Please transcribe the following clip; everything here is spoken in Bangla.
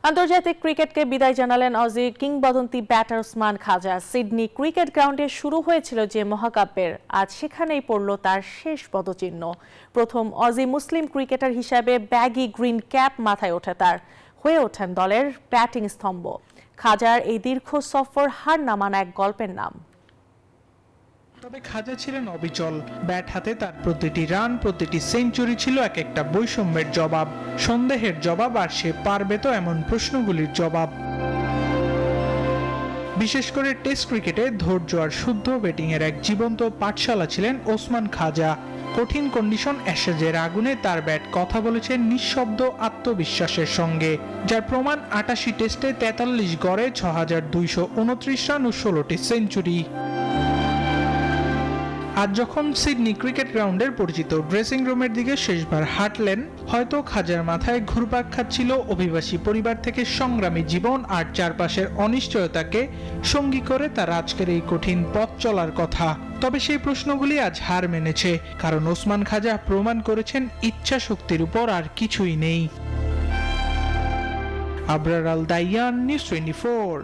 আন্তর্জাতিক ক্রিকেটকে বিদায় জানালেন অজি কিংবদন্তি ব্যাটার ওসমান খাজা। সিডনি ক্রিকেট গ্রাউন্ডে শুরু হয়েছিল যে মহাকাব্যের, আজ সেখানেই পড়ল তার শেষ পদচিহ্ন। প্রথম অজি মুসলিম ক্রিকেটার হিসাবে ব্যাগি গ্রিন ক্যাপ মাথায় ওঠে তার, হয়ে ওঠেন দলের ব্যাটিং স্তম্ভ। খাজার এই দীর্ঘ সফর হার না মানা এক গল্পের নাম। তবে খাজা ছিলেন অবিচল। ব্যাট হাতে তার প্রতিটি রান, প্রতিটি সেঞ্চুরি ছিল এক একটা বৈষম্যের জবাব, সন্দেহের জবাব, আর সে পারবে তো এমন প্রশ্নগুলির জবাব। বিশেষ করে টেস্ট ক্রিকেটে ধৈর্য আর শুদ্ধ ব্যাটিংয়ের এক জীবন্ত পাঠশালা ছিলেন ওসমান খাজা। কঠিন কন্ডিশন অ্যাশেজের আগুনে তার ব্যাট কথা বলেছে নিঃশব্দ আত্মবিশ্বাসের সঙ্গে, যার প্রমাণ ৮৮ টেস্টে ৪৩ গড়ে ৬,২২৯ রান ও ১৬টি সেঞ্চুরি। আজ যখন সিডনি ক্রিকেট গ্রাউন্ডের পরিচিত ড্রেসিং রুমের দিকে শেষবার হাঁটলেন, হয়তো খাজার মাথায় ঘুরপাক খাচ্ছিল অভিবাসী পরিবার থেকে সংগ্রামী জীবন আর চারপাশের অনিশ্চয়তাকে সঙ্গী করে তার আজকের এই কঠিন পথ চলার কথা। তবে সেই প্রশ্নগুলি আজ হার মেনেছে, কারণ ওসমান খাজা প্রমাণ করেছেন ইচ্ছা শক্তির উপর আর কিছুই নেই। আবরার আল দাইয়ান, নিউজ 24।